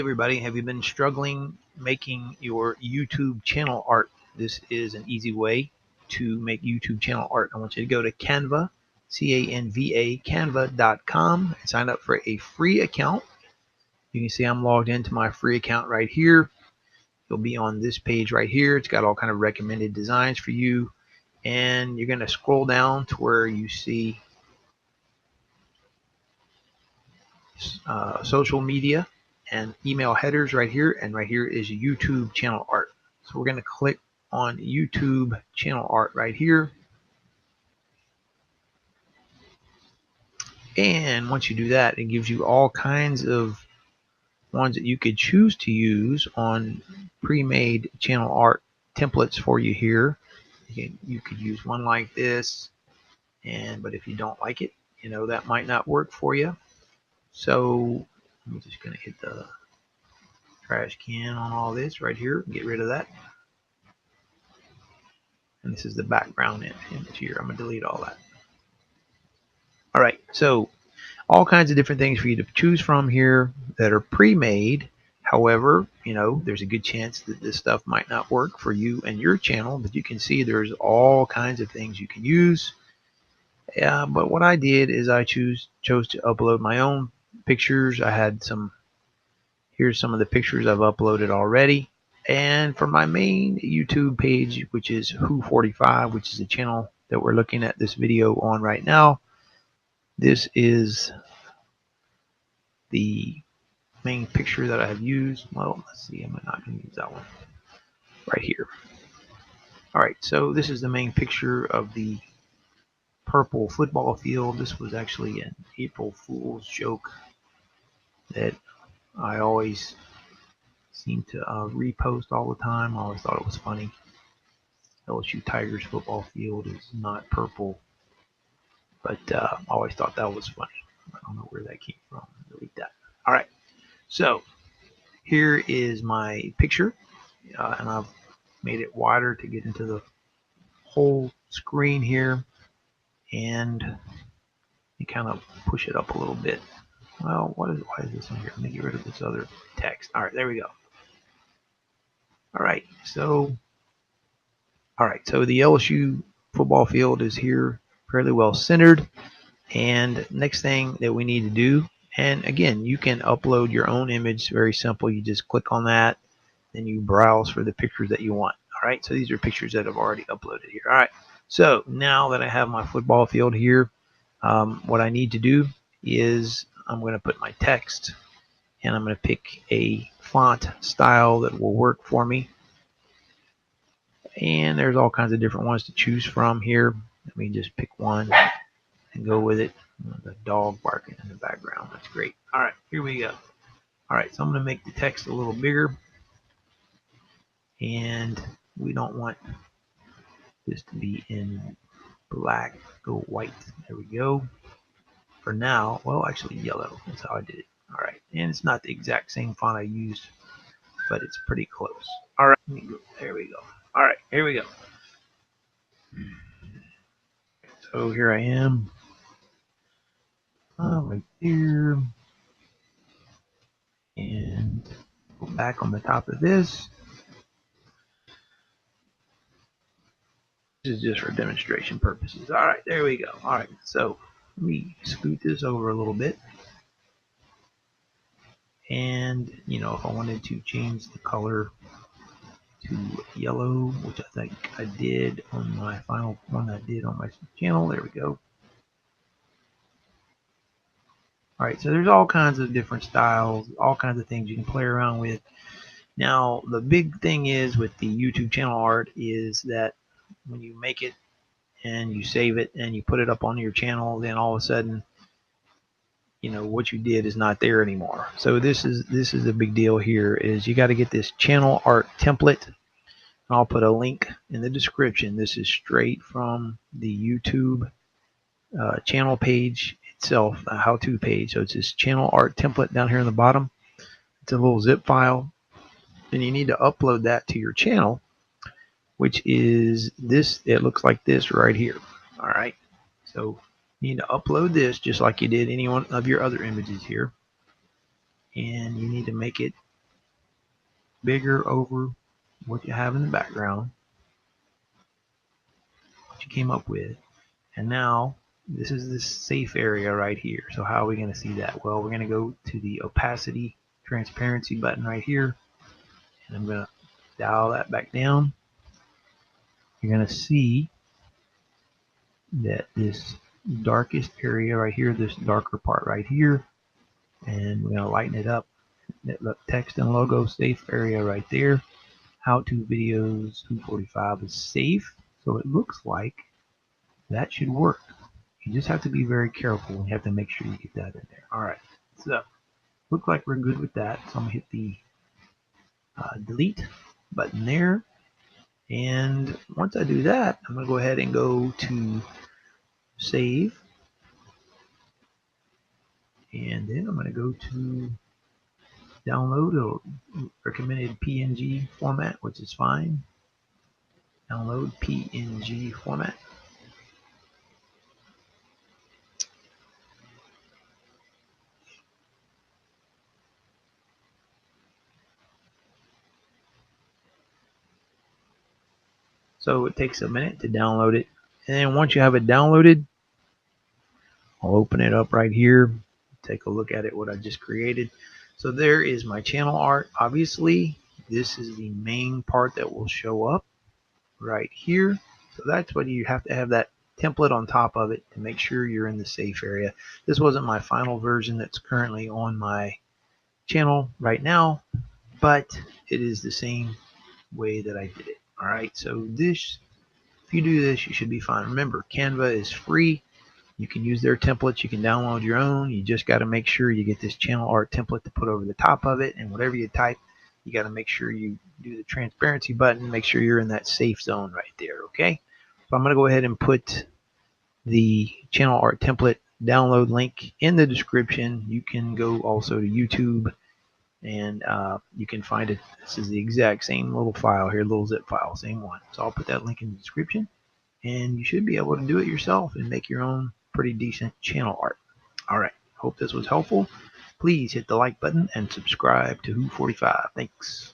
everybody, have you been struggling making your YouTube channel art? This is an easy way to make YouTube channel art. I want you to go to Canva, C-A-N-V-A, canva.com, and sign up for a free account. You can see I'm logged into my free account right here. You'll be on this page right here. It's got all kind of recommended designs for you, and you're going to scroll down to where you see social media and email headers right here, and right here is YouTube channel art. So we're going to click on YouTube channel art right here, and once you do that, it gives you all kinds of ones that you could choose to use on pre-made channel art templates for you here. You could use one like this, but if you don't like it, that might not work for you. So I'm just going to hit the trash can on all this right here, get rid of that. And this is the background image here. I'm going to delete all that. All right, so all kinds of different things for you to choose from here that are pre-made. However, there's a good chance that this stuff might not work for you and your channel, but you can see there's all kinds of things you can use. But what I did is I chose to upload my own pictures. I had here's some of the pictures I've uploaded already. And for my main YouTube page, which is Who45, which is the channel that we're looking at this video on right now, this is the main picture that I have used. Well, let's see, I'm not going to use that one right here. All right, so this is the main picture of the purple football field. This was actually an April Fool's joke that I always seem to repost all the time. I always thought it was funny. LSU Tigers football field is not purple, but I always thought that was funny. I don't know where that came from. Delete that. All right, so here is my picture, and I've made it wider to get into the whole screen here, and you kind of push it up a little bit. Well, why is this in here? Let me get rid of this other text. All right, there we go. All right, so the LSU football field is here, fairly well centered. And next thing that we need to do, and again, you can upload your own image. Very simple. You just click on that, then you browse for the pictures that you want. All right, so these are pictures that I've already uploaded here. All right, so now that I have my football field here, what I need to do is I'm going to put my text, and I'm going to pick a font style that will work for me. And there's all kinds of different ones to choose from here. Let me just pick one and go with it. The dog barking in the background. That's great. All right, here we go. All right, so I'm going to make the text a little bigger. And we don't want this to be in black. Go white. There we go. For now, well, actually yellow. That's how I did it. All right, and it's not the exact same font I used, but it's pretty close. All right, let me go. There we go. All right, here we go. So here I am. Right there. And go back on the top of this. This is just for demonstration purposes. All right, there we go. All right, so let me scoot this over a little bit. And, if I wanted to change the color to yellow, which I think I did on my final one I did on my channel. There we go. All right, so there's all kinds of different styles, all kinds of things you can play around with. Now, the big thing is with the YouTube channel art is that when you make it and you save it and you put it up on your channel, then all of a sudden, what you did is not there anymore. So this is the big deal here is you got to get this channel art template. And I'll put a link in the description. This is straight from the YouTube channel page itself, a how-to page. So it's this channel art template down here in the bottom. It's a little zip file. And you need to upload that to your channel, which is this. It looks like this right here. All right. So you need to upload this just like you did any one of your other images here. And you need to make it bigger over what you have in the background, what you came up with. And now this is this safe area right here. So how are we going to see that? Well, we're going to go to the opacity transparency button right here, and I'm going to dial that back down. You're going to see that this darkest area right here, this darker part right here, and we're going to lighten it up. That text and logo safe area right there. How to videos 245 is safe. So it looks like that should work. You just have to be very careful. You have to make sure you get that in there. All right. So looks like we're good with that. So I'm going to hit the delete button there. And once I do that, I'm going to go ahead and go to save. And then I'm going to go to download a recommended PNG format, which is fine. Download PNG format. So it takes a minute to download it. And then once you have it downloaded, I'll open it up right here. Take a look at it, what I just created. So there is my channel art. Obviously, this is the main part that will show up right here. So that's what you have to have, that template on top of it to make sure you're in the safe area. This wasn't my final version that's currently on my channel right now, but it is the same way that I did it. All right, so this, if you do this, you should be fine. Remember, Canva is free. You can use their templates. You can download your own. You just got to make sure you get this channel art template to put over the top of it. And whatever you type, you got to make sure you do the transparency button. Make sure you're in that safe zone right there. Okay. So I'm going to go ahead and put the channel art template download link in the description. You can go also to YouTube and you can find it. This is the exact same little file here, little zip file, same one. So I'll put that link in the description. And you should be able to do it yourself and make your own pretty decent channel art. All right. Hope this was helpful. Please hit the like button and subscribe to Who45. Thanks.